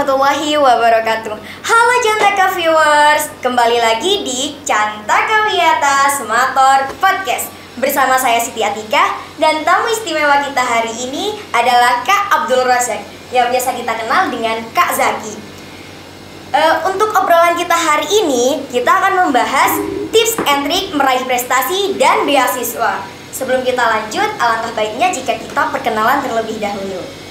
warahmatullahi wabarakatuh. Halo Cantaka viewers, kembali lagi di Cantaka Wiyata Semator Podcast. Bersama saya Siti Atika dan tamu istimewa kita hari ini adalah Kak Abdul Razak yang biasa kita kenal dengan Kak Zaki. Untuk obrolan kita hari ini, kita akan membahas tips and trik meraih prestasi dan beasiswa. Sebelum kita lanjut, alangkah baiknya jika kita perkenalan terlebih dahulu.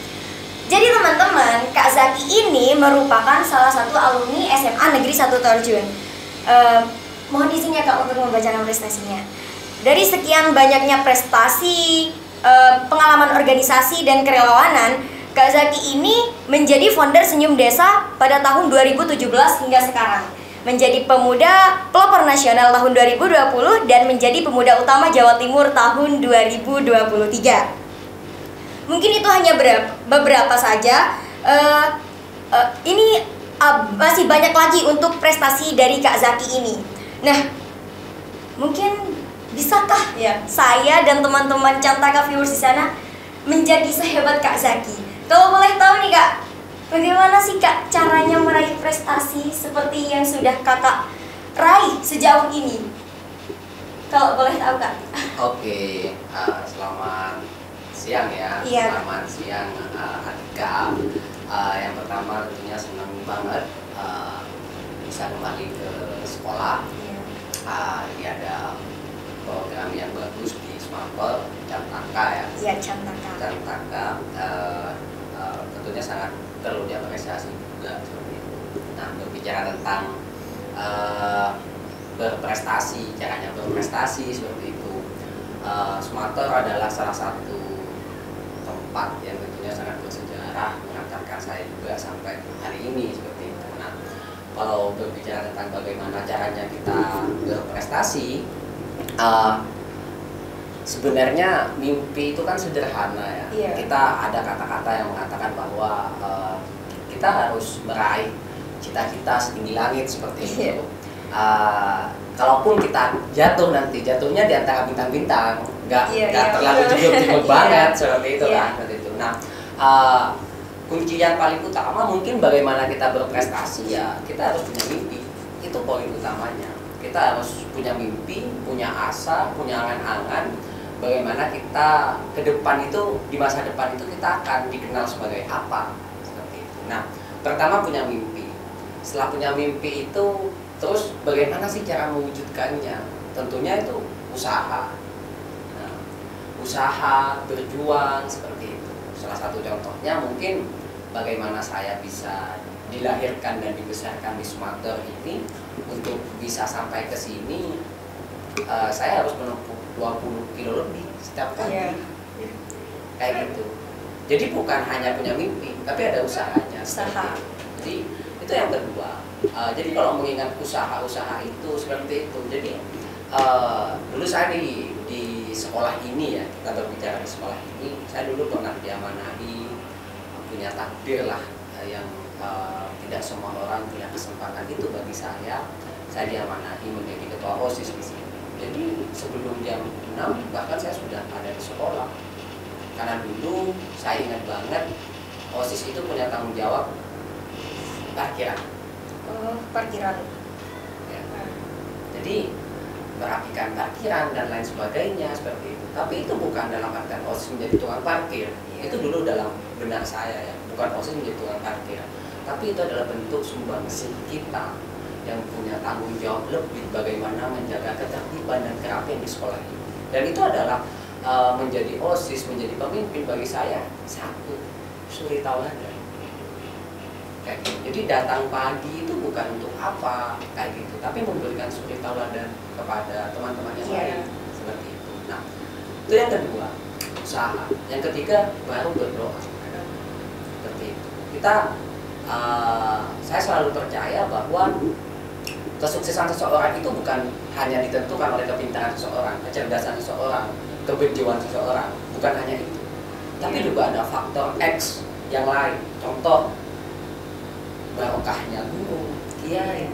Jadi teman-teman, Kak Zaki ini merupakan salah satu alumni SMA Negeri 1 Terjun. Mohon izin ya Kak untuk membacakan prestasinya. Dari sekian banyaknya prestasi, pengalaman organisasi dan kerelawanan, Kak Zaki ini menjadi founder Senyum Desa pada tahun 2017 hingga sekarang. Menjadi pemuda pelopor nasional tahun 2020 dan menjadi pemuda utama Jawa Timur tahun 2023. Mungkin itu hanya beberapa saja. Ini masih banyak lagi untuk prestasi dari Kak Zaki ini. Nah, mungkin bisakah ya saya dan teman-teman Cantaka viewers di sana menjadi sehebat Kak Zaki? Kalau boleh tahu nih Kak, bagaimana sih Kak caranya meraih prestasi seperti yang sudah Kakak raih sejauh ini? Kalau boleh tahu Kak. Oke, selamat siang ya. Iya. Selamat siang Atika. Yang pertama tentunya senang banget bisa kembali ke sekolah. Ini ada program yang bagus di Semator, Cantaka ya. Iya, Cantaka. Tentunya sangat perlu diapresiasi juga seperti itu. Nah, berbicara tentang berprestasi, caranya berprestasi seperti itu. Semator adalah salah satu tempat yang tentunya sangat bersejarah mengantarkan saya juga sampai hari ini seperti itu. Nah, kalau berbicara tentang bagaimana caranya kita berprestasi, sebenarnya mimpi itu kan sederhana ya. Iya. Kita ada kata-kata yang mengatakan bahwa kita harus meraih cita-cita setinggi langit seperti itu. Kalaupun kita jatuh nanti jatuhnya di antara bintang-bintang, nggak terlalu jujur banget seperti itu kan. Seperti itu. Nah, kunci yang paling utama mungkin bagaimana kita berprestasi ya kita harus punya mimpi. Itu poin utamanya. Kita harus punya mimpi, punya asa, punya angan-angan. Bagaimana kita ke depan itu, di masa depan itu kita akan dikenal sebagai apa seperti itu. Nah, pertama punya mimpi. Setelah punya mimpi itu, terus bagaimana sih cara mewujudkannya? Tentunya itu usaha. Nah, usaha, berjuang seperti itu. Salah satu contohnya mungkin bagaimana saya bisa dilahirkan dan dibesarkan di Semator ini. Untuk bisa sampai ke sini, saya harus menempuh 20 kilo lebih setiap hari. Kayak gitu. Jadi bukan hanya punya mimpi, tapi ada usahanya. Jadi itu yang kedua. Jadi kalau mengingat usaha itu seperti itu. Jadi dulu saya di sekolah ini ya, kita berbicara di sekolah ini, saya dulu pernah diamanahi punya takdir lah yang tidak semua orang punya kesempatan itu. Bagi saya diamanahi menjadi ketua OSIS di sini. Jadi sebelum jam 6 bahkan saya sudah ada di sekolah. Karena dulu saya ingat banget OSIS itu punya tanggung jawab parkiran. Parkiran. Ya. Jadi merapikan parkiran dan lain sebagainya seperti itu. Tapi itu bukan dalam artian OSIS menjadi tukang parkir. Itu dulu dalam benak saya ya, bukan OSIS menjadi tukang parkir. Tapi itu adalah bentuk sumbangsi kita yang punya tanggung jawab lebih bagaimana menjaga ketertiban dan kerapian di sekolah ini. Dan itu adalah menjadi OSIS, menjadi pemimpin bagi saya satu suri tauladan. Kayak gitu. Jadi datang pagi itu bukan untuk apa kayak gitu, tapi memberikan suri tauladan kepada teman-teman yang lain seperti itu. Nah, itu yang kedua, usaha. Yang ketiga baru berdoa. Seperti itu. Saya selalu percaya bahwa kesuksesan seseorang itu bukan hanya ditentukan oleh kepintaran seseorang, kecerdasan seseorang, kebenjuan seseorang, bukan hanya itu. Tapi juga ada faktor X yang lain. Contoh, barokahnya guru, kiai.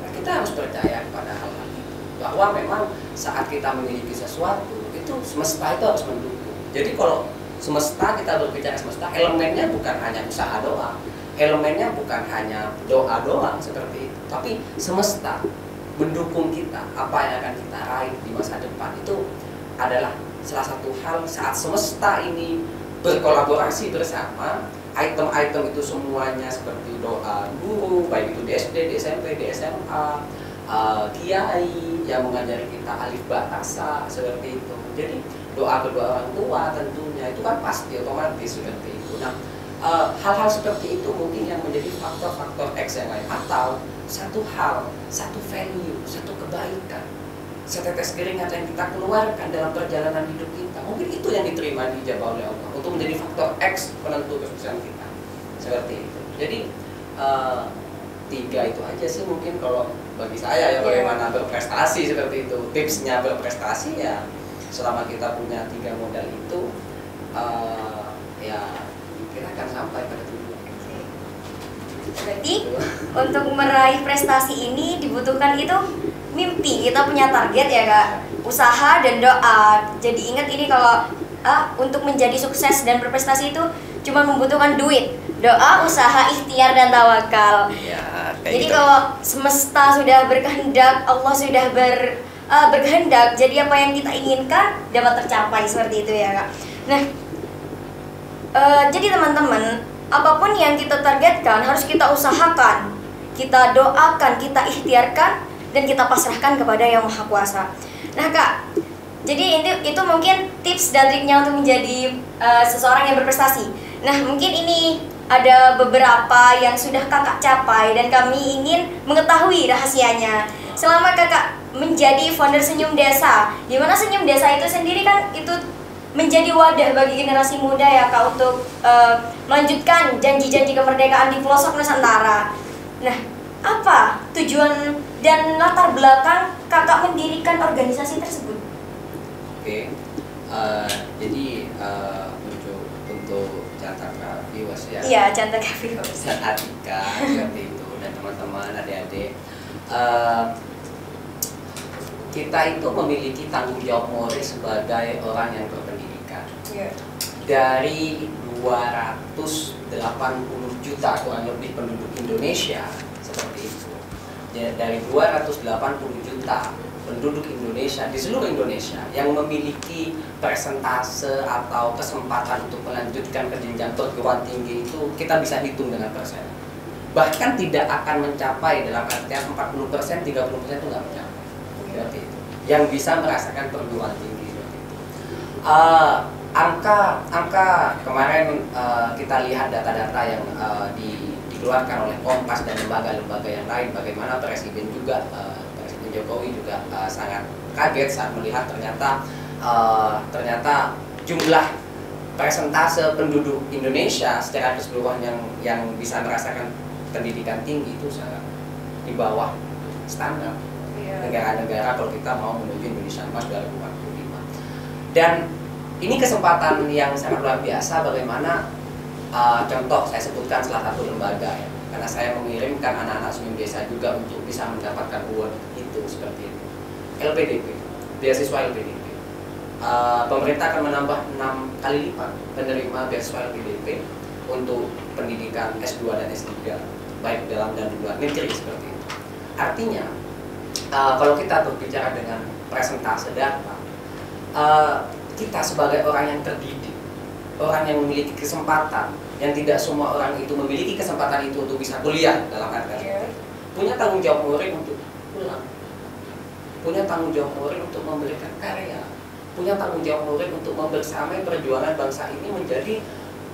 Nah, kita harus percaya kepada hal-hal itu. Bahwa memang saat kita memiliki sesuatu, itu semesta itu harus mendukung. Jadi kalau semesta, kita berbicara semesta, elemennya bukan hanya usaha doang. elemennya bukan hanya doa doang seperti itu, tapi semesta mendukung kita, apa yang akan kita raih di masa depan itu adalah salah satu hal saat semesta ini berkolaborasi bersama. Item-item itu semuanya seperti doa guru, baik itu di SD, di SMP, di SMA, kiai yang mengajari kita alif ba ta sa seperti itu. Jadi doa kedua orang tua tentunya itu kan pasti otomatis seperti itu. Nah, hal-hal seperti itu mungkin yang menjadi faktor-faktor X yang lain, atau satu hal, satu value, satu kebaikan, setetes keringat yang kita keluarkan dalam perjalanan hidup kita, mungkin itu yang diterima dijabah oleh Allah untuk menjadi faktor X penentu kesuksesan kita seperti itu. Jadi 3 itu aja sih mungkin kalau bagi saya ya, bagaimana berprestasi seperti itu. Tipsnya berprestasi ya selama kita punya 3 modal itu ya kita akan sampai pada tujuan. Berarti untuk meraih prestasi ini dibutuhkan itu mimpi, kita punya target ya Kak, usaha dan doa. Jadi ingat ini kalau untuk menjadi sukses dan berprestasi itu cuma membutuhkan duit, doa, usaha, ikhtiar dan tawakal. Ya, jadi gitu. kalau semesta sudah berkehendak, Allah sudah berkehendak, jadi apa yang kita inginkan dapat tercapai seperti itu ya Kak. Nah, jadi teman-teman, apapun yang kita targetkan harus kita usahakan, kita doakan, kita ikhtiarkan, dan kita pasrahkan kepada Yang Maha Kuasa. Nah Kak, jadi itu mungkin tips dan triknya untuk menjadi seseorang yang berprestasi. Nah mungkin ini ada beberapa yang sudah kakak capai dan kami ingin mengetahui rahasianya. Selama kakak menjadi founder Senyum Desa, di mana Senyum Desa itu sendiri kan itu menjadi wadah bagi generasi muda ya Kak untuk melanjutkan janji-janji kemerdekaan di pelosok Nusantara. Nah, apa tujuan dan latar belakang kakak mendirikan organisasi tersebut? Oke, jadi untuk Cantaka Viewers ya. Iya, Cantaka Viewers. Dan Atika seperti itu dan teman-teman adik-adik. Kita itu memiliki tanggung jawab moral sebagai orang yang berpendidikan. Yeah. Dari 280 juta kurang lebih penduduk Indonesia seperti itu. Dari 280 juta penduduk Indonesia di seluruh Indonesia yang memiliki persentase atau kesempatan untuk melanjutkan ke jenjang perguruan tinggi itu kita bisa hitung dengan persen. Bahkan tidak akan mencapai, dalam artian 40%, 30% itu nggak mencapai. Seperti itu. Yang bisa merasakan perguruan tinggi seperti itu. Angka kemarin kita lihat data-data yang dikeluarkan oleh Kompas dan lembaga-lembaga yang lain, bagaimana Presiden juga Presiden Jokowi juga sangat kaget saat melihat ternyata jumlah persentase penduduk Indonesia secara keseluruhan yang bisa merasakan pendidikan tinggi itu sangat di bawah standar negara-negara kalau kita mau menuju Indonesia Emas 2045. Dan ini kesempatan yang sangat luar biasa bagaimana contoh saya sebutkan salah satu lembaga ya, karena saya mengirimkan anak-anak Senyum Desa juga untuk bisa mendapatkan award itu seperti itu. LPDP, beasiswa LPDP. Pemerintah akan menambah 6 kali lipat penerima beasiswa LPDP untuk pendidikan S2 dan S3 baik dalam dan luar negeri seperti itu. Artinya kalau kita berbicara dengan presentase data, kita sebagai orang yang terdidik, orang yang memiliki kesempatan, yang tidak semua orang itu memiliki kesempatan itu untuk bisa kuliah dalam artian punya tanggung jawab moral untuk pulang, punya tanggung jawab moral untuk memberikan karya, punya tanggung jawab moral untuk membersamai perjuangan bangsa ini menjadi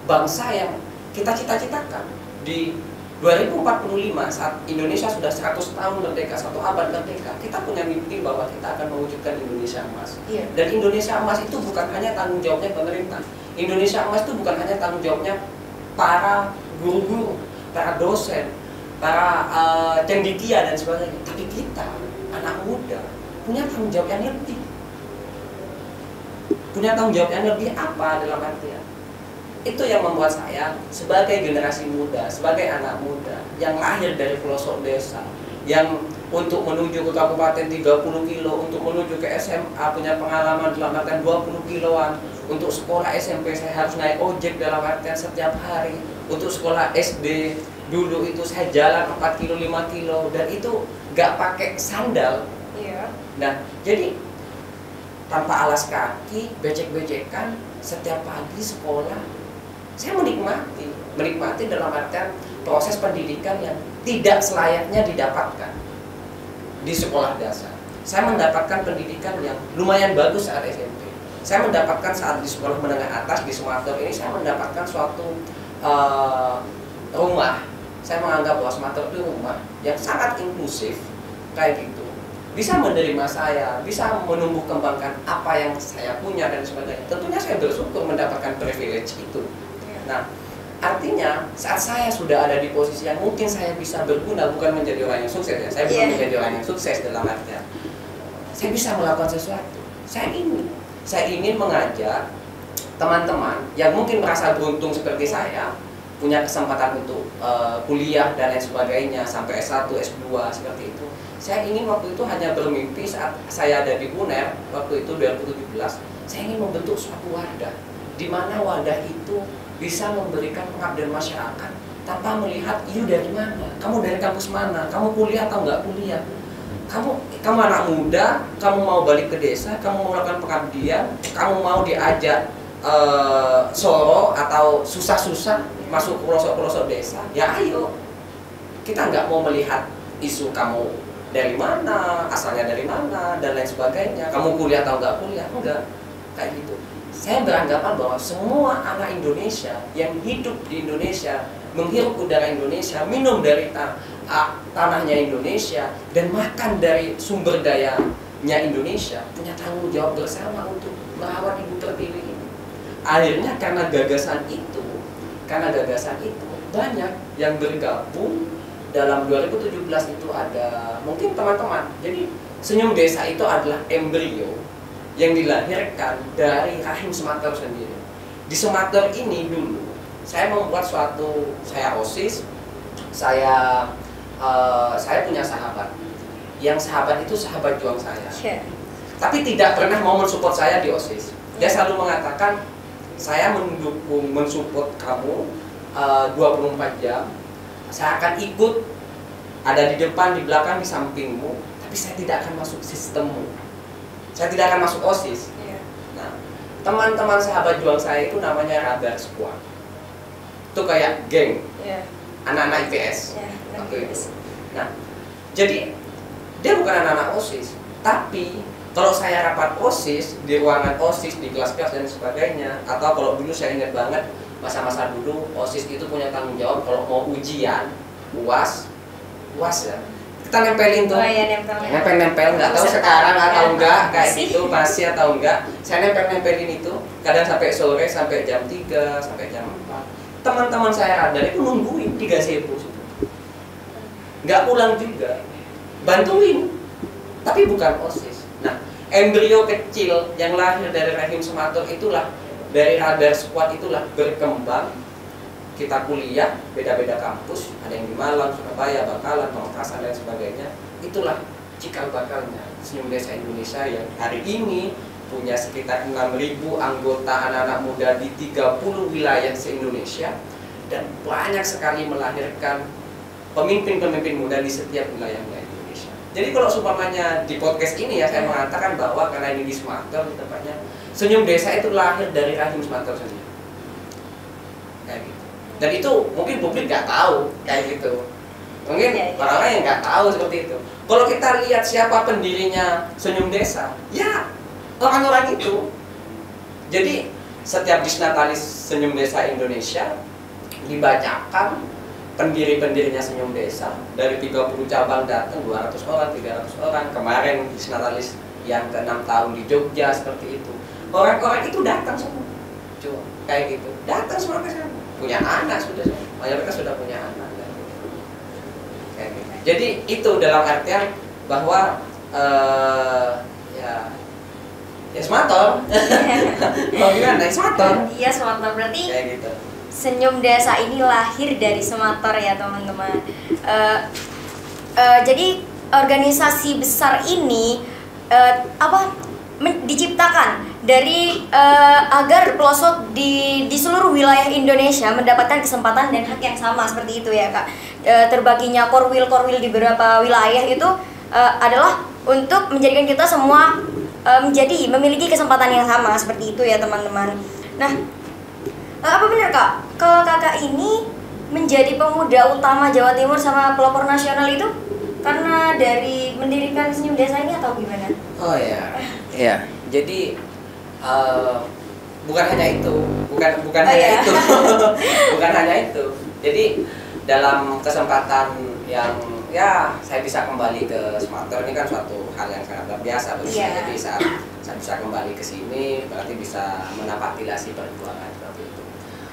bangsa yang kita cita-citakan di 2045 saat Indonesia sudah 100 tahun merdeka, 1 abad merdeka, kita punya mimpi bahwa kita akan mewujudkan Indonesia Emas. Dan Indonesia Emas itu bukan hanya tanggung jawabnya pemerintah. Indonesia Emas itu bukan hanya tanggung jawabnya para guru-guru, para dosen, para cendikia dan sebagainya, tapi kita, anak muda, punya tanggung jawab yang lebih. Punya tanggung jawab yang lebih apa dalam artian? Itu yang membuat saya sebagai generasi muda, sebagai anak muda yang lahir dari pelosok desa, yang untuk menuju ke kabupaten 30 kilo, untuk menuju ke SMA punya pengalaman dalam artian 20 kiloan, untuk sekolah SMP saya harus naik ojek dalam artian setiap hari, untuk sekolah SD Dulu itu saya jalan 4 kilo, 5 kilo, dan itu nggak pakai sandal. Iya. Nah, jadi tanpa alas kaki, becek-becekan, setiap pagi sekolah, saya menikmati dalam artian proses pendidikan yang tidak selayaknya didapatkan di sekolah dasar. Saya mendapatkan pendidikan yang lumayan bagus saat SMP. Saya mendapatkan saat di sekolah menengah atas di Sumatera ini, saya mendapatkan suatu rumah. Saya menganggap bahwa Sumatera itu rumah yang sangat inklusif, kayak gitu. Bisa menerima saya, bisa menumbuh kembangkan apa yang saya punya dan sebagainya. Tentunya saya bersyukur mendapatkan privilege itu. Nah, artinya saat saya sudah ada di posisi yang mungkin saya bisa berguna, bukan menjadi orang yang sukses ya. Saya belum menjadi orang yang sukses dalam artian saya bisa melakukan sesuatu. Saya ingin mengajak teman-teman yang mungkin merasa beruntung seperti saya, punya kesempatan untuk kuliah dan lain sebagainya sampai S1, S2 seperti itu. Saya ingin waktu itu hanya bermimpi saat saya ada di UNER waktu itu 2017, saya ingin membentuk suatu wadah di mana wadah itu bisa memberikan pengabdian masyarakat tanpa melihat you dari mana, kamu dari kampus mana, kamu kuliah atau nggak kuliah. Kamu anak muda, kamu mau balik ke desa, kamu mau melakukan pengabdian, kamu mau diajak soro atau susah-susah masuk ke pelosok-pelosok desa, ya ayo. Kita nggak mau melihat isu kamu dari mana, asalnya dari mana, dan lain sebagainya. Kamu kuliah atau nggak kuliah, enggak. Kayak gitu. Saya beranggapan bahwa semua anak Indonesia yang hidup di Indonesia, menghirup udara Indonesia, minum dari tanahnya Indonesia, dan makan dari sumber dayanya Indonesia, punya tanggung jawab bersama untuk merawat ibu terpilih ini. Akhirnya karena gagasan itu banyak yang bergabung. Dalam 2017 itu ada mungkin teman-teman. Jadi Senyum Desa itu adalah embrio yang dilahirkan dari rahim Sumatera sendiri. Di Sumatera ini dulu saya membuat saya OSIS, saya punya sahabat. Yang sahabat itu sahabat juang saya. Tapi tidak pernah mau mensupport saya di OSIS. Dia selalu mengatakan, saya mendukung, mensupport kamu 24 jam. Saya akan ikut, ada di depan, di belakang, di sampingmu, tapi saya tidak akan masuk sistemmu. Saya tidak akan masuk OSIS. Nah, teman-teman sahabat juang saya itu namanya Radar Squad. Itu kayak geng, anak-anak IPS. Nah, jadi dia bukan anak-anak OSIS, tapi kalau saya rapat OSIS, di ruangan OSIS, di kelas-kelas dan sebagainya, atau kalau dulu saya ingat banget, masa-masa dulu OSIS itu punya tanggung jawab kalau mau ujian, UAS ya, kita nempelin tuh, nempel, nggak tahu sekarang atau enggak, kayak gitu, masih atau enggak, saya nempelin itu, kadang sampai sore, sampai jam 3, sampai jam 4, teman-teman saya Radar itu nungguin di gazebo, nggak pulang juga, bantuin, tapi bukan OSIS. Nah, embrio kecil yang lahir dari rahim Sumatera itulah, dari Radar Squad itulah berkembang. Kita kuliah, beda-beda kampus, ada yang di Malang, Surabaya, Bangkalan, Pamekasan dan sebagainya. Itulah cikal bakalnya Senyum Desa Indonesia yang hari ini punya sekitar 6.000 anggota anak-anak muda di 30 wilayah se-Indonesia, dan banyak sekali melahirkan pemimpin-pemimpin muda di setiap wilayahnya Indonesia. Jadi kalau seumpamanya di podcast ini ya, saya mengatakan bahwa karena ini di Sumatera, tempatnya Senyum Desa itu lahir dari rahim Sumatera sendiri. Kayak gitu. Dan itu mungkin publik nggak tahu kayak gitu. Mungkin orang-orang yang nggak tahu seperti itu. Kalau kita lihat siapa pendirinya Senyum Desa, ya orang-orang itu. Jadi setiap disnatalis Senyum Desa Indonesia dibacakan pendiri-pendirinya Senyum Desa, dari 30 cabang datang 200 orang, 300 orang. Kemarin disnatalis yang ke-6 tahun di Jogja seperti itu. Orang-orang itu datang semua. Cuma kayak gitu. Datang semua ke sana. Punya anak sudah, mayoritas sudah punya anak. Kayak gitu. Jadi itu dalam artian bahwa ya Sumatera. Mau gimana? Sumatera. Iya, Sumatera, berarti kayak gitu. Senyum Desa ini lahir dari Sumatera ya teman-teman. Jadi organisasi besar ini diciptakan dari agar pelosok di seluruh wilayah Indonesia mendapatkan kesempatan dan hak yang sama seperti itu ya Kak. Terbaginya korwil di beberapa wilayah itu adalah untuk menjadikan kita semua memiliki kesempatan yang sama seperti itu ya teman-teman. Nah, apa benar Kak kalau Kakak ini menjadi pemuda utama Jawa Timur sama pelopor nasional itu karena dari mendirikan Senyum Desa ini atau gimana? Oh ya, ya. Jadi bukan hanya itu, bukan hanya itu, bukan hanya itu. Jadi dalam kesempatan yang ya saya bisa kembali ke Sumatera ini kan suatu hal yang sangat luar biasa bagi saya. Jadi saat saya bisa kembali ke sini berarti bisa menapaktilasi perjuangan seperti itu.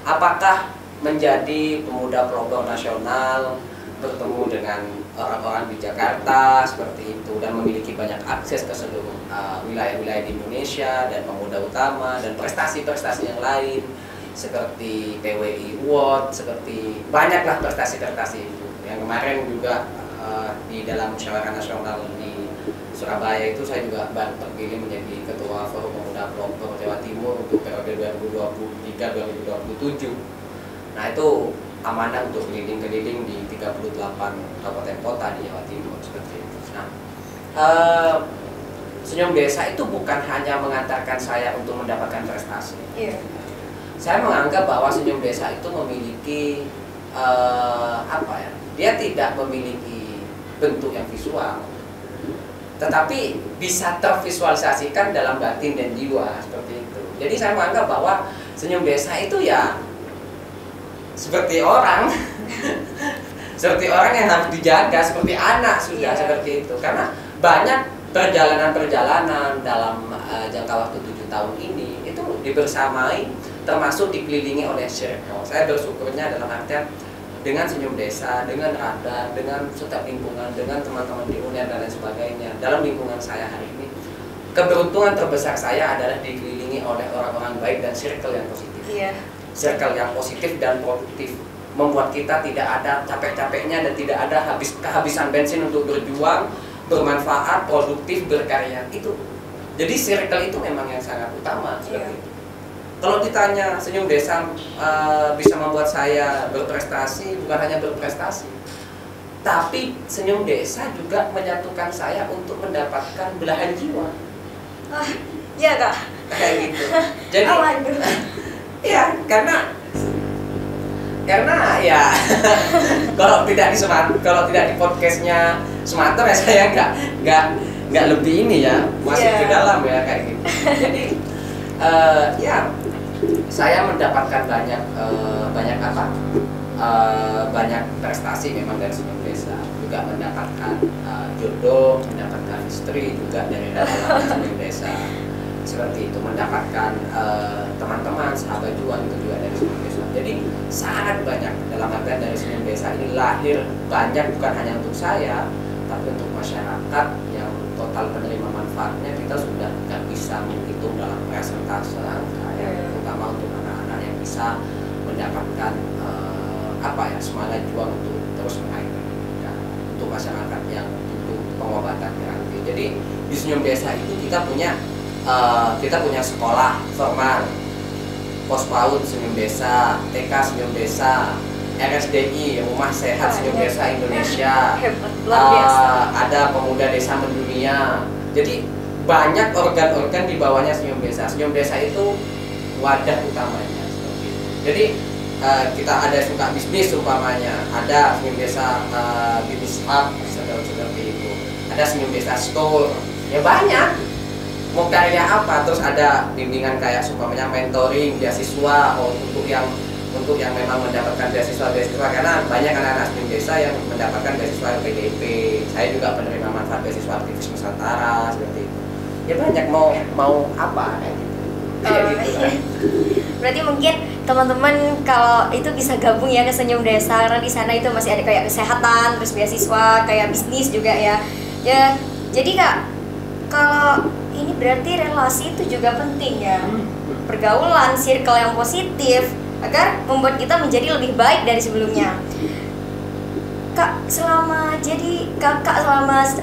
Apakah menjadi pemuda pelopor nasional, bertemu dengan orang-orang di Jakarta seperti itu dan memiliki banyak akses ke seluruh wilayah-wilayah di Indonesia dan pemuda utama dan prestasi-prestasi yang lain seperti PWI Award, seperti banyaklah prestasi-prestasi itu. Yang kemarin juga di dalam musyawarah nasional di Surabaya itu saya juga baru terpilih menjadi ketua Forum Pemuda Pelopor Jawa Timur untuk periode 2023-2027. Nah itu amanah untuk keliling-keliling di 38 kabupaten kota di Jawa Timur seperti itu. Nah, Senyum Desa itu bukan hanya mengantarkan saya untuk mendapatkan prestasi. Iya. Saya menganggap bahwa Senyum Desa itu memiliki dia tidak memiliki bentuk yang visual, tetapi bisa tervisualisasikan dalam batin dan jiwa seperti itu. Jadi saya menganggap bahwa Senyum Desa itu ya seperti orang seperti orang yang harus dijaga, seperti anak sudah seperti itu, karena banyak perjalanan-perjalanan dalam jangka waktu 7 tahun ini itu dibersamai, termasuk dikelilingi oleh circle. Saya bersyukurnya dalam artian dengan Senyum Desa, dengan radar, dengan setiap lingkungan, dengan teman-teman di UNER dan lain sebagainya. Dalam lingkungan saya hari ini, keberuntungan terbesar saya adalah dikelilingi oleh orang-orang baik dan circle yang positif. Circle yang positif dan produktif membuat kita tidak ada capek-capeknya dan tidak ada kehabisan bensin untuk berjuang, bermanfaat, produktif, berkarya itu. Jadi circle itu memang yang sangat utama seperti itu. Kalau ditanya Senyum Desa bisa membuat saya berprestasi, bukan hanya berprestasi, tapi Senyum Desa juga menyatukan saya untuk mendapatkan belahan jiwa. Iya Kak. Kayak gitu. Jadi ya, karena ya kalau tidak di podcastnya Sumatera ya saya nggak lebih ini ya, masuk ke dalam ya kayak gitu. Jadi ya saya mendapatkan banyak prestasi memang dari Senyum Desa, juga mendapatkan jodoh, mendapatkan istri juga dari dalam Senyum Desa. Seperti itu, mendapatkan teman-teman, sahabat juang itu juga dari Senyum Desa. Jadi sangat banyak dalam artian dari Senyum Desa ini lahir banyak, bukan hanya untuk saya, tapi untuk masyarakat yang total penerima manfaatnya kita sudah nggak bisa menghitung dalam persentase angka ya, terutama untuk anak-anak yang bisa mendapatkan semangat juang untuk terus meraih pendidikan, untuk masyarakat yang butuh pengobatan gratis. Jadi di Senyum Desa itu kita punya sekolah formal, pos PAUD Senyum Desa, TK Senyum Desa, RSDI Rumah Sehat Senyum Desa Indonesia, ada Pemuda Desa Mendunia. Jadi banyak organ-organ di bawahnya Senyum Desa. Senyum Desa itu wadah utamanya seperti itu. Jadi kita ada suka bisnis umpamanya, ada Senyum Desa Business Hub seperti itu, ada Senyum Desa Store, ya banyak. Mau karya apa, terus ada bimbingan kayak umpamanya mentoring, beasiswa untuk yang memang mendapatkan beasiswa karena banyak anak-anak Senyum Desa yang mendapatkan beasiswa PDP. Saya juga penerima manfaat beasiswa aktivis Nusantara seperti itu. Ya banyak mau apa kayak gitu. Berarti mungkin teman-teman kalau itu bisa gabung ya ke Senyum Desa, karena di sana itu masih ada kayak kesehatan, terus beasiswa, kayak bisnis juga ya. Ya, jadi Kak, kalau ini berarti relasi itu juga penting ya. Pergaulan, circle yang positif agar membuat kita menjadi lebih baik dari sebelumnya. Kak, selama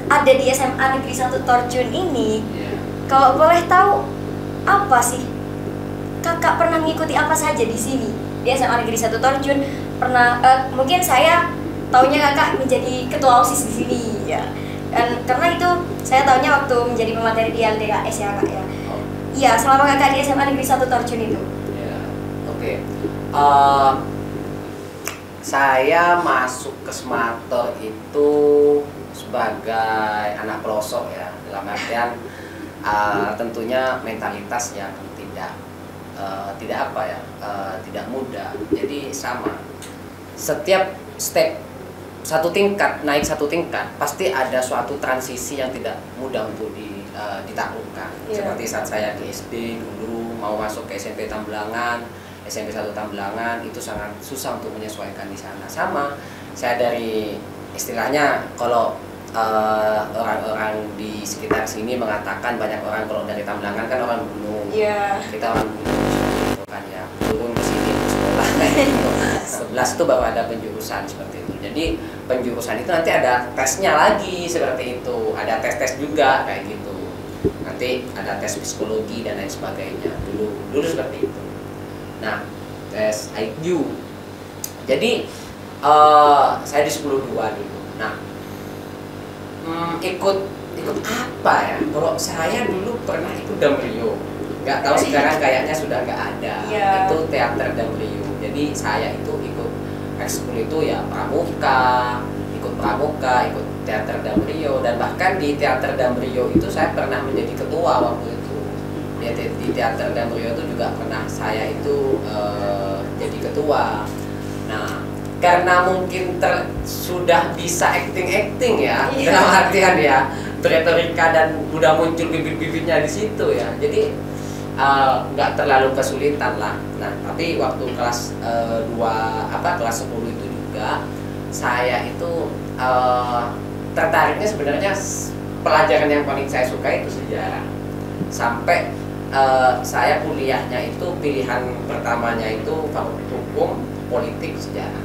ada di SMA Negeri 1 Torjun ini, kalau boleh tahu apa sih? Kakak pernah mengikuti apa saja di sini? Di SMA Negeri 1 Torjun pernah mungkin saya taunya kakak menjadi ketua OSIS di sini ya. Dan karena itu saya taunya waktu menjadi pemateri di LDKS ya kak ya. Iya, selama kakak di SMA Negeri 1 Torjun itu. Ya, oke. Saya masuk ke Semator itu sebagai anak pelosok ya, dalam artian tentunya mentalitas yang tidak mudah. Jadi sama, setiap step naik satu tingkat pasti ada suatu transisi yang tidak mudah untuk ditaklukkan. Seperti saat saya di SD dulu mau masuk ke SMP Tambelangan, SMP 1 Tambelangan, itu sangat susah untuk menyesuaikan di sana. Sama, saya dari istilahnya kalau orang-orang di sekitar sini mengatakan, banyak orang kalau dari Tambelangan kan orang gunung, kita orang gunung gitu kan ya, turun ke sini ke sekolah gitu. 11 itu baru ada penjurusan seperti itu. Jadi penjurusan itu nanti ada tesnya lagi seperti itu, ada tes juga kayak gitu. Nanti ada tes psikologi dan lain sebagainya. Dulu seperti itu. Nah, tes IQ. Jadi saya di 10.2 dulu. Nah, ikut apa ya? Kalau saya dulu pernah ikut Damrio. Nggak tahu sekarang kayaknya sudah nggak ada. Itu teater Damrio. Jadi saya itu ikut ekskul itu ya pramuka, ikut teater Damrio, dan bahkan di teater Damrio itu saya pernah menjadi ketua waktu itu. Di teater Damrio itu juga pernah saya itu jadi ketua. Nah, karena mungkin sudah bisa acting ya, dalam artian ya retorika dan udah muncul bibit-bibitnya di situ ya. Jadi nggak terlalu kesulitan lah. Nah, tapi waktu kelas 10 itu juga saya itu tertariknya sebenarnya pelajaran yang paling saya suka itu sejarah. Sampai saya kuliahnya itu pilihan pertamanya itu fakultas hukum, politik, sejarah.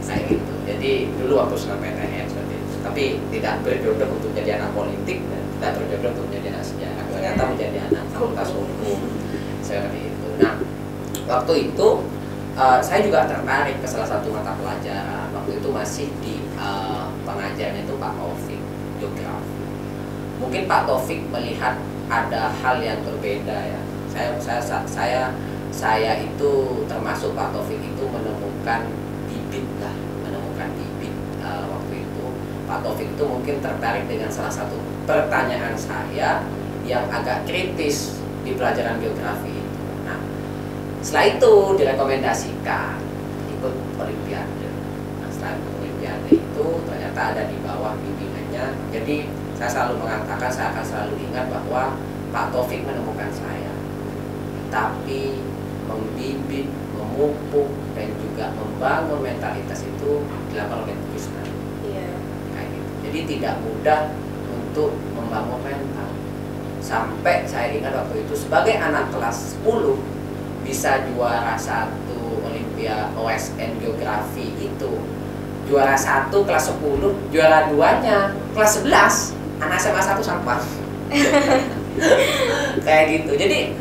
Saya gitu. Jadi dulu waktu senam PTN seperti itu. Tapi tidak berjodoh untuk jadi anak politik dan tidak berjodoh untuk jadi anak sejarah. Ternyata menjadi anak fakultas hukum seperti itu. Nah, waktu itu saya juga tertarik ke salah satu mata pelajaran. Waktu itu masih di pengajarnya itu Pak Taufik, geografi. Mungkin Pak Taufik melihat ada hal yang berbeda ya. Saya itu termasuk Pak Taufik itu menemukan bibit waktu itu. Pak Taufik itu mungkin tertarik dengan salah satu pertanyaan saya yang agak kritis di pelajaran geografi itu. Nah, setelah itu direkomendasikan ikut olimpiade. Nah, setelah ikut olimpiade itu ternyata ada di bawah bimbingannya. Jadi saya selalu mengatakan, saya akan selalu ingat bahwa Pak Taufik menemukan saya, tapi membimbing, memupuk, dan juga membangun mentalitas itu dilakukan oleh Bu Krisna. Kayak gitu. Jadi tidak mudah untuk membangun mental. Sampai saya ingat waktu itu sebagai anak kelas 10 bisa juara 1 Olimpia OSN geografi itu. Juara 1 kelas 10, juara 2-nya kelas 11, anak SMA 1 sampah. Kayak gitu. Jadi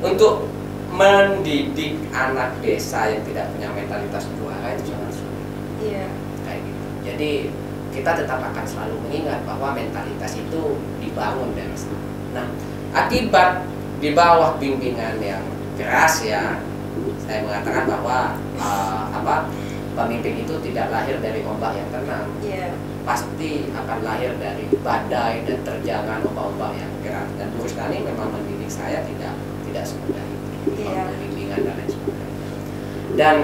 untuk mendidik anak desa yang tidak punya mentalitas juara itu sangat sulit. Kayak gitu. Jadi kita tetap akan selalu mengingat bahwa mentalitas itu dibangun dari sana. Nah, akibat di bawah bimbingan yang keras ya, saya mengatakan bahwa pemimpin itu tidak lahir dari ombak yang tenang. Pasti akan lahir dari badai dan terjangan ombak-ombak yang keras. Dan Bu Krisnani memang mendidik saya tidak semudah itu. Bimbingan dan lain sebagainya. Dan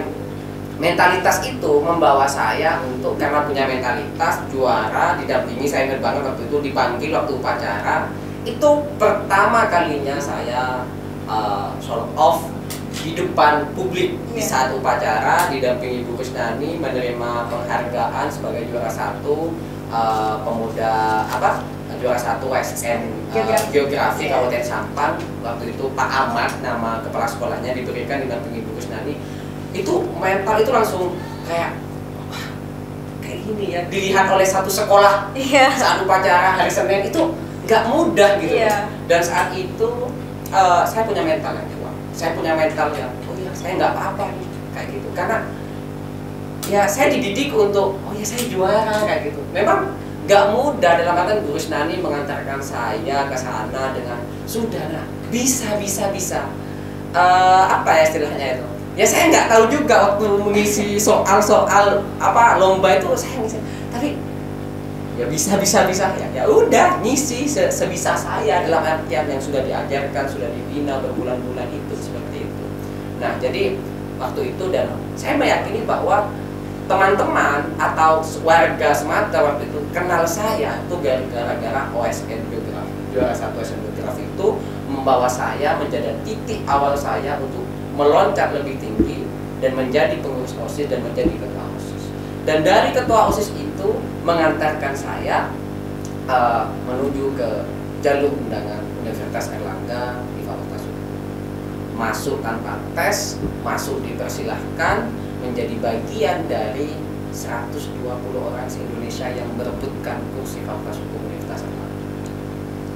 mentalitas itu membawa saya untuk, karena punya mentalitas juara, didampingi. Saya ingat banget waktu itu dipanggil waktu upacara. Itu pertama kalinya saya sort of di depan publik di saat upacara, didampingi Bu Krisnani menerima penghargaan sebagai juara 1 pemuda juara 1 SN geografi Kabupaten Sampang. Waktu itu Pak Ahmad, nama kepala sekolahnya, diberikan didampingi Bu Krisnani. Itu mental itu langsung kayak gini ya, dilihat oleh satu sekolah saat upacara hari Senin itu nggak mudah gitu. Dan saat itu saya punya mental yang kuat. Saya punya mental yang oh ya saya nggak apa-apa nih kayak gitu. Karena ya saya dididik untuk oh ya saya juara kayak gitu. Memang nggak mudah dalam artian Guru Nani mengantarkan saya ke sana dengan sudah nah bisa. Apa ya istilahnya itu? Ya saya nggak tahu juga waktu mengisi soal-soal apa lomba itu saya ngisi. Tapi ya bisa ya udah ngisi sebisa saya dalam artian yang sudah diajarkan, sudah dibina berbulan-bulan itu seperti itu. Nah jadi waktu itu dan saya meyakini bahwa teman-teman atau warga Sumatera waktu itu kenal saya itu gara-gara OSN Geografi. Juara 1 OSN Geografi itu membawa saya menjadi titik awal saya untuk meloncat lebih tinggi dan menjadi pengurus OSIS dan menjadi ketua OSIS. Dan dari ketua OSIS itu mengantarkan saya menuju ke jalur undangan Universitas Airlangga di Fakultas Hukum. Masuk tanpa tes, masuk dipersilahkan menjadi bagian dari 120 orang se-Indonesia yang berebutkan kursi Fakultas Hukum Universitas Airlangga.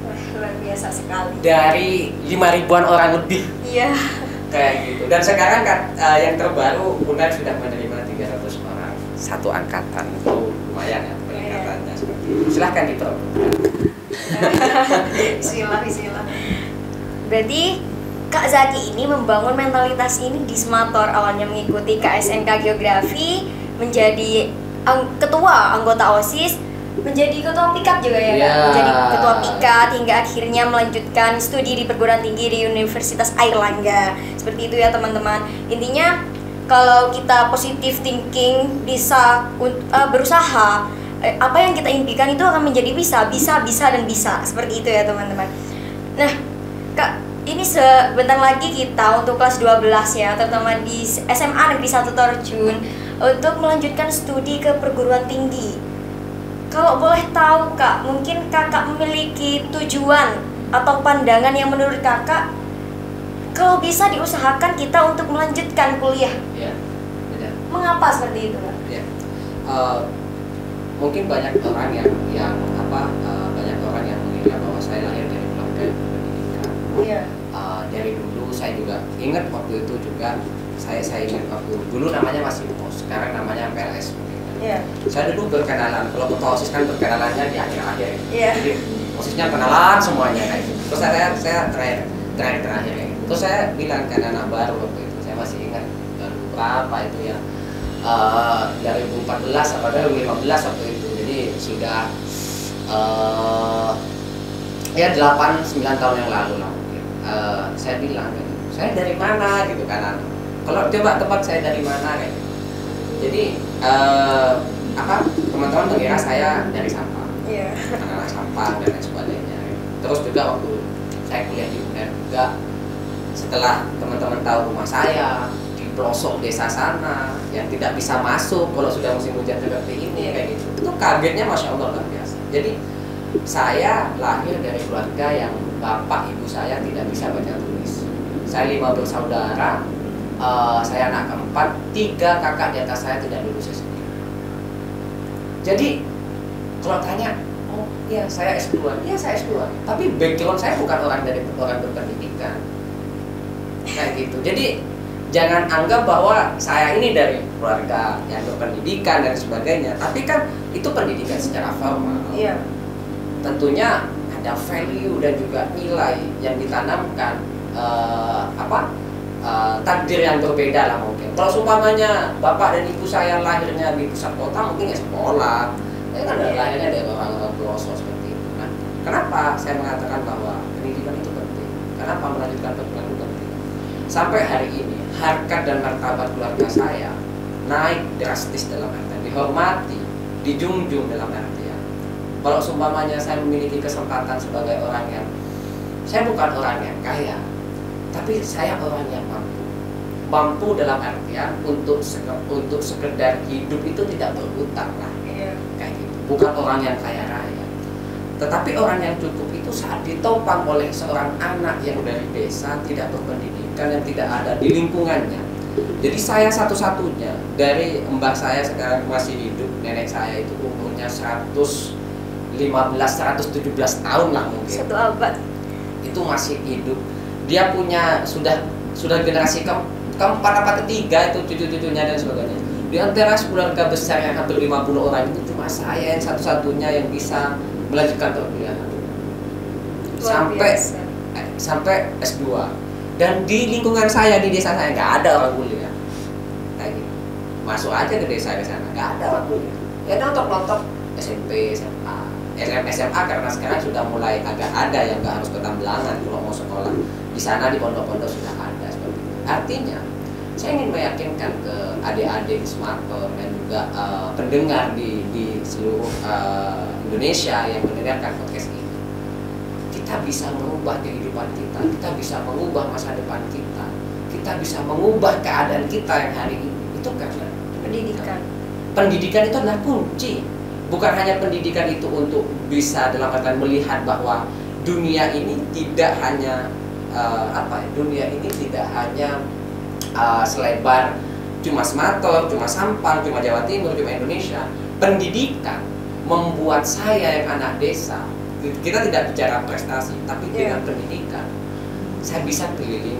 Wah, luar biasa sekali. Dari 5.000-an orang lebih. Iya. Kayak gitu. Dan sekarang kan yang terbaru UNER sudah menerima 300 orang satu angkatan. Itu lumayan ya peningkatannya seperti itu. Silahkan diperlukan. Bismillah. Berarti Kak Zaki ini membangun mentalitas ini di Sumatera, awalnya mengikuti KSNK Geografi, menjadi ketua anggota OSIS, menjadi ketua PIKAT juga ya, Kak? Menjadi ketua PIKAT hingga akhirnya melanjutkan studi di perguruan tinggi di Universitas Airlangga. Seperti itu ya teman-teman. Intinya kalau kita positive thinking, bisa berusaha, apa yang kita impikan itu akan menjadi bisa. Seperti itu ya teman-teman. Nah Kak, ini sebentar lagi kita untuk kelas 12 ya, terutama di SMA Negeri 1 Torjun, untuk melanjutkan studi ke perguruan tinggi. Kalau boleh tahu Kak, mungkin Kakak memiliki tujuan atau pandangan yang menurut Kakak kalau bisa diusahakan kita untuk melanjutkan kuliah. Ya, benar. Mengapa seperti itu Kak? Ya. Mungkin banyak orang yang banyak orang yang mengira bahwa saya lahir dari keluarga pendidikan. Iya. Dari dulu saya juga ingat waktu itu juga saya ingat waktu dulu namanya masih POS, sekarang namanya PLS. Iya. Saya dulu berkenalan, kalau ketua OSIS kan berkenalannya di akhir-akhir. Iya. Jadi OSISnya kenalan semuanya kayak gitu. Terus saya terakhir. Terus saya bilang ke anak baru waktu itu, saya masih ingat baru berapa itu ya, 2014 atau 2015 waktu itu. Jadi sudah ya 8-9 tahun yang lalu lah mungkin. Saya bilang gitu, saya dari mana gitu kan. Kalau coba tebak saya dari mana kayak gitu. Jadi teman-teman mengira saya dari Sampang, anak Sampang dan lain sebagainya. Terus juga waktu saya kuliah di UNER juga, setelah teman-teman tahu rumah saya di pelosok desa sana yang tidak bisa masuk kalau sudah musim hujan seperti ini kayak gitu, itu kagetnya masya Allah luar biasa. Jadi saya lahir dari keluarga yang bapak ibu saya tidak bisa baca tulis. Saya 5 bersaudara. Saya anak keempat, 3 kakak di atas saya tidak lulus S2. Jadi kalau tanya, oh iya saya S2, iya saya S2. Tapi background saya bukan orang berpendidikan, kayak gitu. Jadi jangan anggap bahwa saya ini dari keluarga yang berpendidikan dan sebagainya. Tapi kan itu pendidikan secara formal. Iya. Tentunya ada value dan juga nilai yang ditanamkan. Takdir yang berbeda lah mungkin. Kalau seumpamanya bapak dan ibu saya lahirnya di pusat kota, mungkin ya sekolah. Saya kan lahirnya dari orang-orang pelosok seperti itu. Nah, kenapa saya mengatakan bahwa pendidikan itu penting? Kenapa melanjutkan pendidikan itu penting? Sampai hari ini harkat dan martabat keluarga saya naik drastis dalam artian dihormati, dijunjung dalam artian. Kalau seumpamanya saya memiliki kesempatan sebagai orang yang, saya bukan orang yang kaya, tapi saya orang yang mampu dalam artian untuk sekedar hidup itu tidak berhutang lah, kayak gitu. Bukan orang yang kaya raya, tetapi orang yang cukup itu saat ditopang oleh seorang anak yang dari desa, tidak berpendidikan dan tidak ada di lingkungannya. Jadi saya satu-satunya dari mbah saya sekarang masih hidup, nenek saya itu umurnya 115-117 tahun lah mungkin. 1 abad. Itu masih hidup. dia punya sudah generasi keempat apa ketiga itu cucu-cucunya dan sebagainya. Di antara keluarga besar yang hampir 50 orang itu cuma saya yang satu-satunya yang bisa melanjutkan perkuliahan sampai S2. Dan di lingkungan saya di desa saya nggak ada orang kuliah. Kayak gitu. Masuk aja ke desa ke sana nggak ada orang kuliah. Ya nonton SMP, SMA karena sekarang sudah mulai agak ada yang nggak harus ke Tambelangan kalau mau sekolah. Di sana di pondok-pondok sudah ada seperti itu. Artinya saya ingin meyakinkan ke adik-adik smarter dan juga pendengar di seluruh Indonesia yang mendengarkan podcast ini, kita bisa mengubah kehidupan kita bisa mengubah masa depan kita bisa mengubah keadaan kita yang hari ini. Itu karena pendidikan itu adalah kunci. Bukan hanya pendidikan itu untuk bisa dalam artian melihat bahwa dunia ini tidak hanya dunia ini tidak hanya selebar cuma Semator, cuma Sampang, cuma Jawa Timur, cuma Indonesia. Pendidikan membuat saya yang anak desa, kita tidak bicara prestasi, tapi dengan pendidikan saya bisa keliling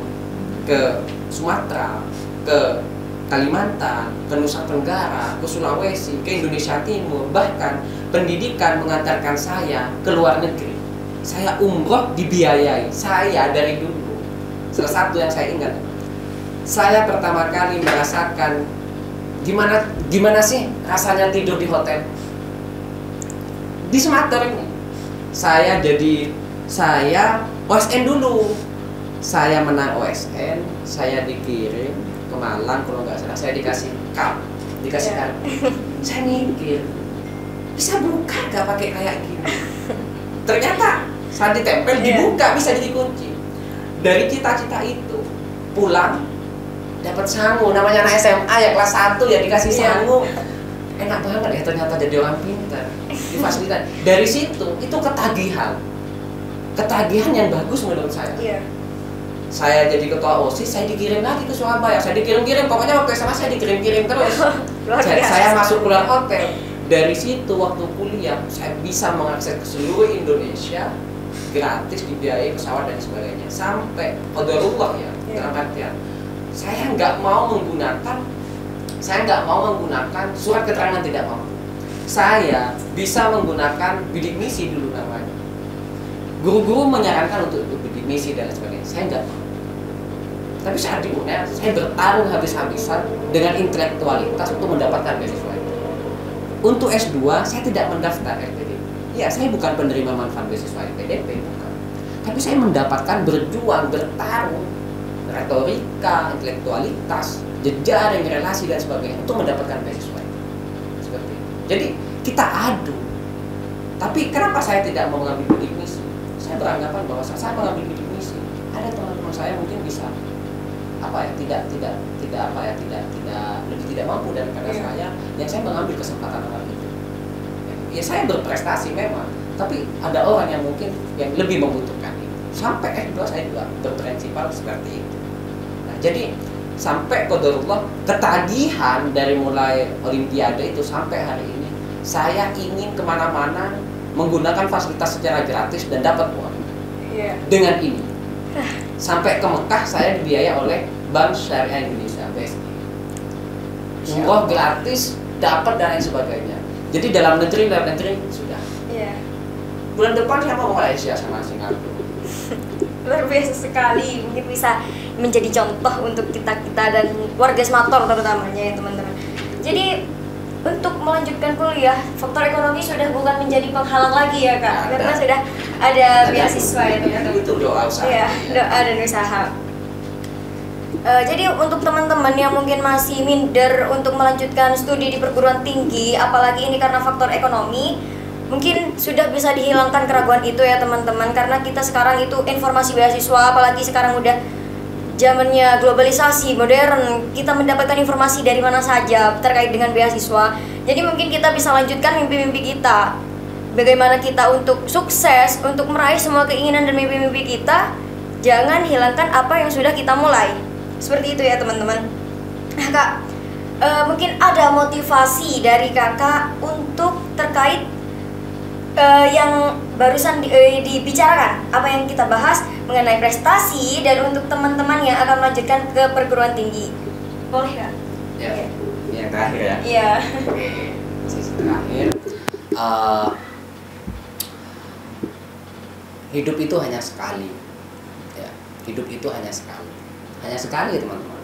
ke Sumatera, ke Kalimantan, ke Nusa Tenggara, ke Sulawesi, ke Indonesia Timur. Bahkan pendidikan mengantarkan saya ke luar negeri. Saya umroh dibiayai, saya dari dulu. Salah satu yang saya ingat, saya pertama kali merasakan gimana sih rasanya tidur di hotel di Sumatera ini. Saya OSN dulu, saya menang OSN, saya dikirim ke Malang kalau nggak salah, saya dikasih kartu. Saya mikir bisa buka nggak pakai kayak gini. Ternyata saat ditempel dibuka bisa jadi kunci. Dari cita-cita itu pulang dapat sangu, namanya anak SMA ya kelas 1 ya dikasih sangu. Enak banget ya ternyata jadi orang pintar, difasilitas. Dari situ itu ketagihan yang bagus menurut saya. Saya jadi ketua OSIS, saya dikirim lagi ke Surabaya, saya dikirim-kirim, pokoknya waktu SMA saya dikirim-kirim terus. Saya masuk keluar hotel. Dari situ waktu kuliah saya bisa mengakses ke seluruh Indonesia gratis, dibiayai pesawat dan sebagainya, sampai qadarullah ya, dalam artian saya nggak mau menggunakan surat keterangan tidak mampu. Saya bisa menggunakan bidik misi dulu namanya. Guru-guru menyarankan untuk bidik misi dan sebagainya. Saya nggak mau. Tapi saat di UNER, saya bertarung habis-habisan dengan intelektualitas untuk mendapatkan beasiswa itu. Untuk S2, saya tidak mendaftar LPDP. Ya, saya bukan penerima manfaat beasiswa LPDP, bukan. Tapi saya mendapatkan berjuang, bertarung, retorika, intelektualitas, jejaring, relasi dan sebagainya untuk mendapatkan beasiswa itu. Seperti itu. Jadi kita adu. Tapi kenapa saya tidak mau mengambil bidik misi? Saya beranggapan bahwa saya mengambil bidik misi. Ada teman-teman saya mungkin bisa tidak mampu daripada saya, yang saya mengambil kesempatan itu. Ya saya berprestasi memang, tapi ada orang yang mungkin yang lebih membutuhkan itu. Sampai S2 saya juga berprinsipal seperti itu. Nah, jadi sampai qadarullah ketagihan dari mulai Olimpiade itu sampai hari ini, saya ingin kemana-mana menggunakan fasilitas secara gratis dan dapat uang. Dengan ini sampai ke Mekah saya dibiayai oleh Bank Syariah Indonesia (BSI). Umroh gratis, dapat dan lain sebagainya. Jadi dalam negeri sudah. Bulan depan saya mau ke Malaysia sama Singapura. Luar biasa sekali, mungkin bisa menjadi contoh untuk kita dan warga Semator terutamanya ya teman-teman. Jadi untuk melanjutkan kuliah, faktor ekonomi sudah bukan menjadi penghalang lagi ya Kak, karena sudah ada beasiswa ya teman-teman. Itu doa usaha. Iya, doa dan usaha. Jadi untuk teman-teman yang mungkin masih minder untuk melanjutkan studi di perguruan tinggi, apalagi ini karena faktor ekonomi, mungkin sudah bisa dihilangkan keraguan itu ya teman-teman, karena kita sekarang itu informasi beasiswa, apalagi sekarang udah zamannya globalisasi modern, kita mendapatkan informasi dari mana saja terkait dengan beasiswa. Jadi mungkin kita bisa lanjutkan mimpi-mimpi kita, bagaimana kita untuk sukses, untuk meraih semua keinginan dan mimpi-mimpi kita. Jangan hilangkan apa yang sudah kita mulai. Seperti itu ya teman-teman. Nah Kak, mungkin ada motivasi dari kakak untuk terkait yang barusan dibicarakan, apa yang kita bahas mengenai prestasi dan untuk teman-teman yang akan melanjutkan ke perguruan tinggi. Boleh nggak? Ya, yang terakhir ya. Iya. Oke, sesi terakhir. Hidup itu hanya sekali. Ya, hidup itu hanya sekali teman-teman.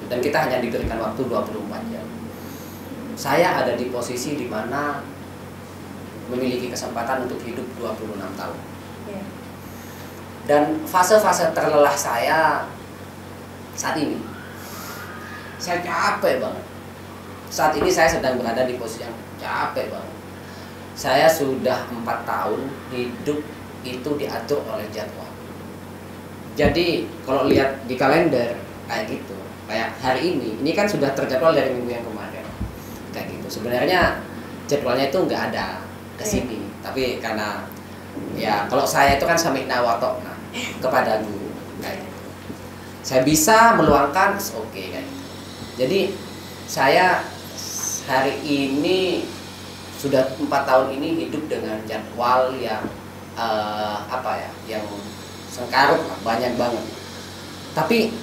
Dan kita hanya diberikan waktu 24 jam. Saya ada di posisi di mana memiliki kesempatan untuk hidup 26 tahun. Yeah. Dan fase-fase terlelah saya saat ini, saya capek banget. Saat ini saya sedang berada di posisi yang capek banget. Saya sudah 4 tahun hidup itu diatur oleh jadwal. Jadi kalau lihat di kalender kayak gitu, kayak hari ini kan sudah terjadwal dari minggu yang kemarin, kayak gitu. Sebenarnya jadwalnya itu nggak ada kesini, tapi karena ya kalau saya itu kan samikna wa ta'na kepada guru, kayak gitu. Saya bisa meluangkan, oke, kayak gitu. Jadi saya hari ini sudah 4 tahun ini hidup dengan jadwal yang yang sengkarut lah, banyak banget. Tapi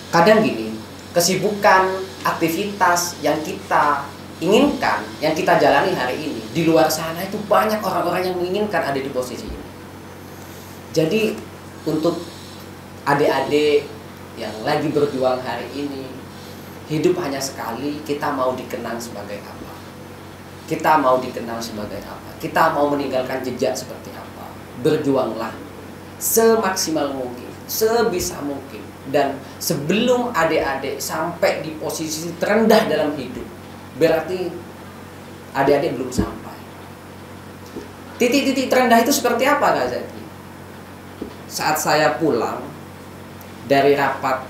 kadang gini, kesibukan aktivitas yang kita inginkan, yang kita jalani hari ini, di luar sana itu banyak orang-orang yang menginginkan ada di posisi ini. Jadi untuk adik-adik yang lagi berjuang hari ini, hidup hanya sekali, kita mau dikenang sebagai apa? Kita mau dikenal sebagai apa? Kita mau meninggalkan jejak seperti apa? Berjuanglah semaksimal mungkin, sebisa mungkin. Dan sebelum adik-adik sampai di posisi terendah dalam hidup, berarti adik-adik belum sampai. Titik-titik terendah itu seperti apa, Kak Zaki? Saat saya pulang dari rapat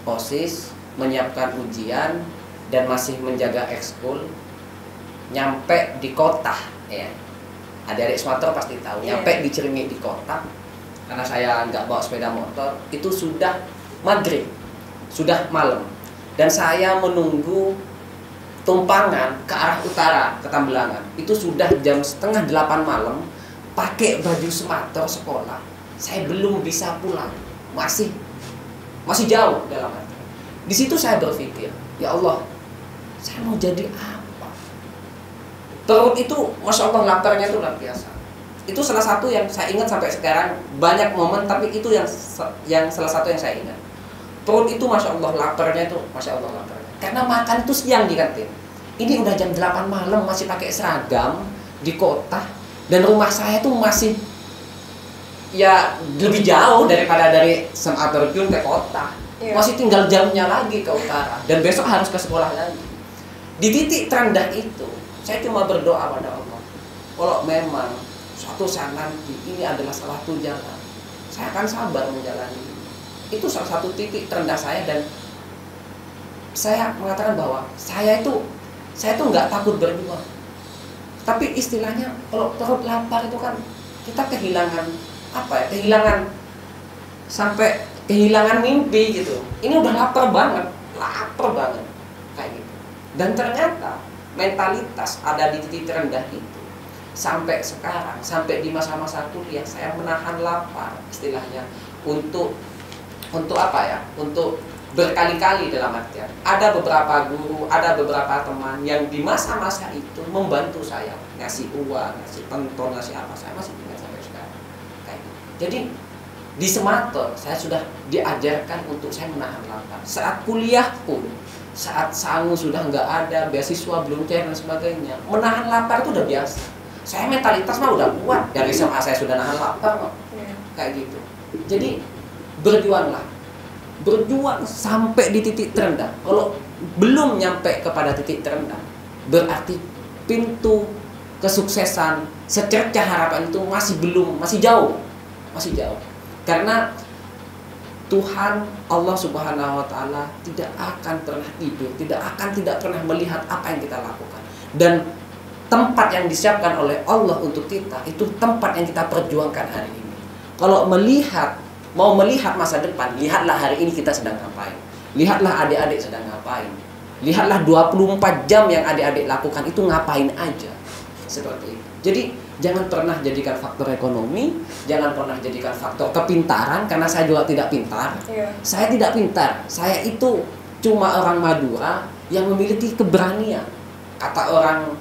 OSIS, menyiapkan ujian, dan masih menjaga ekskul, nyampe di kota, ya. Adik-adik Sumatera pasti tahu, nyampe di Cirenyi di kota, karena saya nggak bawa sepeda motor, itu sudah maghrib, sudah malam, dan saya menunggu tumpangan ke arah utara ke Tambelangan itu sudah jam 7:30 malam, pakai baju semater sekolah. Saya belum bisa pulang, masih jauh dalam hati. Di situ saya berpikir, ya Allah, saya mau jadi apa? Perut itu, masya Allah, laparnya itu luar biasa. Itu salah satu yang saya ingat sampai sekarang, banyak momen, tapi itu yang salah satu yang saya ingat. Perut itu masya Allah laparnya itu, masya Allah laparnya. Karena makan itu siang di kantin. Ini udah jam 8 malam masih pakai seragam di kota, dan rumah saya tuh masih ya lebih jauh daripada dari Sematerjun ke kota. Masih tinggal jamnya lagi ke utara, dan besok harus ke sekolah lagi. Di titik terendah itu, saya cuma berdoa pada Allah, kalau memang suatu saat nanti ini adalah salah satu jalan, saya akan sabar menjalani. Itu salah satu titik terendah saya, dan saya mengatakan bahwa saya tuh nggak takut berjuang. Tapi istilahnya kalau perut lapar itu kan kita kehilangan sampai kehilangan mimpi gitu. Ini udah lapar banget kayak gitu. Dan ternyata mentalitas ada di titik terendah itu sampai sekarang, sampai di masa-masa kuliah saya menahan lapar istilahnya untuk berkali-kali dalam artian. Ada beberapa guru, ada beberapa teman yang di masa-masa itu membantu saya, ngasih uang, ngasih penton, ngasih apa, saya masih ingat sampai sekarang. Kayak gitu. Jadi di Semater saya sudah diajarkan untuk saya menahan lapar. Saat kuliah pun, saat sangu sudah nggak ada, beasiswa belum cair dan sebagainya, menahan lapar itu udah biasa. Saya mentalitas mah udah kuat, dari SMA saya sudah nahan lapar kok. Kayak gitu. Jadi berjuanglah, berjuang sampai di titik terendah. Kalau belum nyampe kepada titik terendah, berarti pintu kesuksesan secercah harapan itu masih jauh. Karena Tuhan Allah Subhanahu wa Ta'ala tidak akan pernah tidur, tidak pernah melihat apa yang kita lakukan. Dan tempat yang disiapkan oleh Allah untuk kita itu tempat yang kita perjuangkan hari ini. Kalau mau melihat masa depan, lihatlah hari ini kita sedang ngapain. Lihatlah adik-adik sedang ngapain. Lihatlah 24 jam yang adik-adik lakukan itu ngapain aja. seperti itu. Jadi jangan pernah jadikan faktor ekonomi, jangan pernah jadikan faktor kepintaran, karena saya juga tidak pintar. Saya tidak pintar, saya itu cuma orang Madura yang memiliki keberanian. Kata orang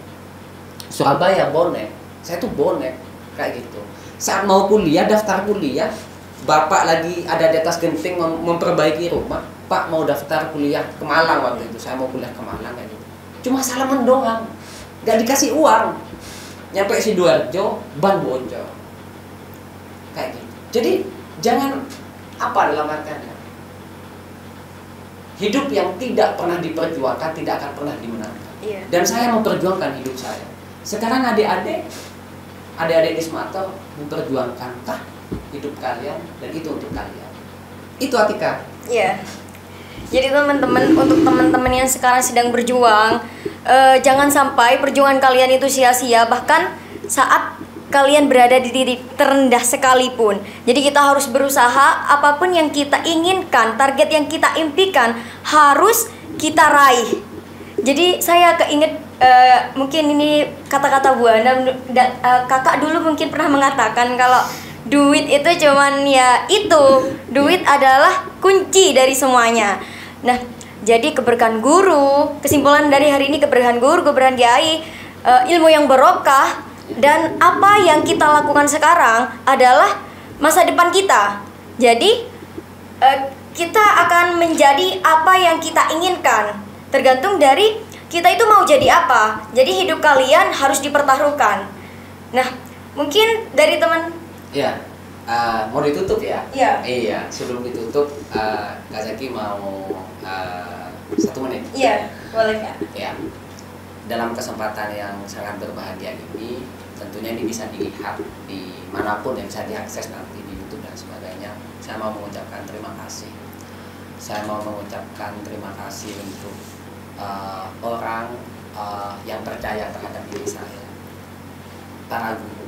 Surabaya, bonek. Saya tuh bonek kayak gitu. Saat mau kuliah, daftar kuliah, bapak lagi ada di atas genting memperbaiki rumah. Pak, mau daftar kuliah ke Malang waktu itu. Saya mau kuliah ke Malang kayak gitu. Cuma salaman doang, gak dikasih uang. Nyampe Sidoarjo, ban bocor kayak gitu. Jadi jangan apa dalam artinya, hidup yang tidak pernah diperjuangkan tidak akan pernah dimenangkan. Dan saya memperjuangkan hidup saya. Sekarang adik-adik di Sumatera memperjuangkankah hidup kalian, dan itu untuk kalian. Itu Atika. Iya. Jadi teman-teman, untuk teman-teman yang sekarang sedang berjuang, jangan sampai perjuangan kalian itu sia-sia, bahkan saat kalian berada di titik terendah sekalipun. Jadi kita harus berusaha, apapun yang kita inginkan, target yang kita impikan harus kita raih. Jadi saya keinget, mungkin ini kata-kata Bu Anda, kakak dulu mungkin pernah mengatakan kalau duit itu cuman ya itu, duit adalah kunci dari semuanya. Nah, jadi keberkahan guru, kesimpulan dari hari ini, keberkahan guru, keberkahan kiai, ilmu yang barokah, dan apa yang kita lakukan sekarang adalah masa depan kita. Jadi kita akan menjadi apa yang kita inginkan, tergantung dari kita itu mau jadi apa. Jadi hidup kalian harus dipertaruhkan. Nah, mungkin dari teman. Ya. Mau ditutup ya? Iya. Iya, sebelum ditutup, Kak Zaki mau 1 menit. Iya, boleh Kak. Ya. Dalam kesempatan yang sangat berbahagia ini, tentunya ini bisa dilihat di manapun yang bisa diakses nanti di YouTube dan sebagainya. Saya mau mengucapkan terima kasih. Saya mau mengucapkan terima kasih untuk orang yang percaya terhadap diri saya, para guru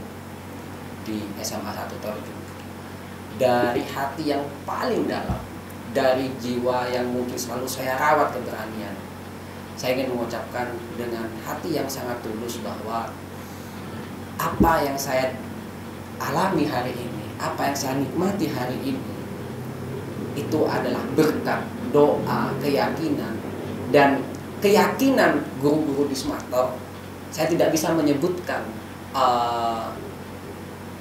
di SMA 1 Torjun. Dari hati yang paling dalam, dari jiwa yang mungkin selalu saya rawat keberanian, saya ingin mengucapkan dengan hati yang sangat tulus bahwa apa yang saya alami hari ini, apa yang saya nikmati hari ini, itu adalah berkat doa, keyakinan, dan keyakinan guru-guru di Sumatera. Saya tidak bisa menyebutkan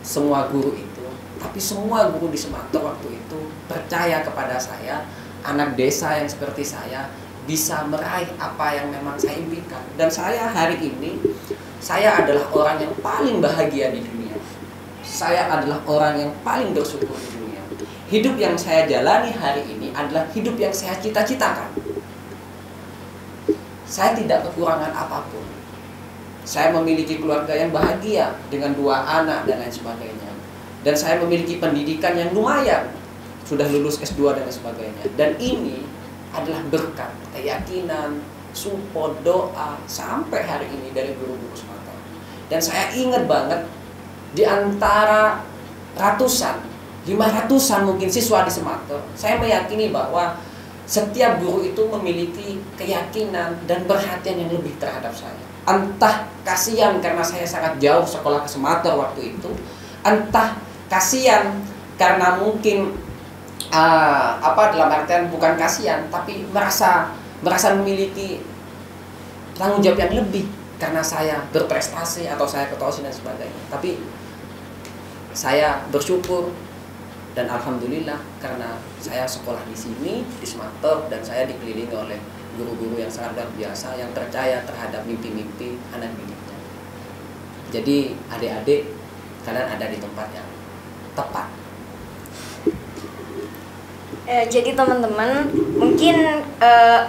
semua guru itu, tapi semua guru di Sumatera waktu itu percaya kepada saya, anak desa yang seperti saya bisa meraih apa yang memang saya impikan. Dan saya hari ini, saya adalah orang yang paling bahagia di dunia. Saya adalah orang yang paling bersyukur di dunia. Hidup yang saya jalani hari ini adalah hidup yang saya cita-citakan. Saya tidak kekurangan apapun. Saya memiliki keluarga yang bahagia dengan 2 anak dan lain sebagainya. Dan saya memiliki pendidikan yang lumayan, sudah lulus S2 dan lain sebagainya. Dan ini adalah berkat keyakinan, support, doa sampai hari ini dari guru-guru Sumatera. Dan saya ingat banget, di antara ratusan, 500-an mungkin siswa di Sumatera, saya meyakini bahwa setiap guru itu memiliki keyakinan dan perhatian yang lebih terhadap saya. Entah kasihan karena saya sangat jauh sekolah ke Sumatera waktu itu, entah kasihan karena mungkin dalam artian bukan kasihan, tapi merasa memiliki tanggung jawab yang lebih karena saya berprestasi atau saya ketua OSIS dan sebagainya. Tapi saya bersyukur dan alhamdulillah karena saya sekolah di sini di Sumatera dan saya dikelilingi oleh guru-guru yang sangat luar biasa yang percaya terhadap mimpi-mimpi anak didiknya. Jadi adik-adik, kalian ada di tempat yang tepat. Jadi teman-teman, mungkin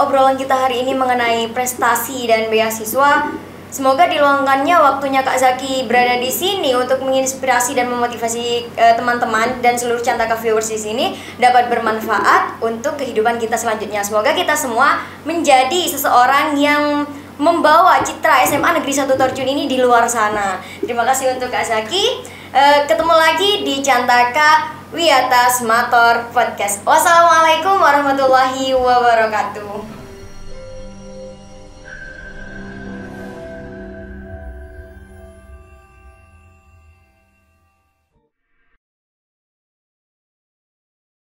obrolan kita hari ini mengenai prestasi dan beasiswa, semoga diluangkannya waktunya Kak Zaki berada di sini untuk menginspirasi dan memotivasi teman-teman dan seluruh Cantaka viewers di sini dapat bermanfaat untuk kehidupan kita selanjutnya. Semoga kita semua menjadi seseorang yang membawa citra SMA Negeri 1 Torjun ini di luar sana. Terima kasih untuk Kak Zaki. Ketemu lagi di Cantaka Wiyata Sumatera Podcast. Wassalamualaikum warahmatullahi wabarakatuh.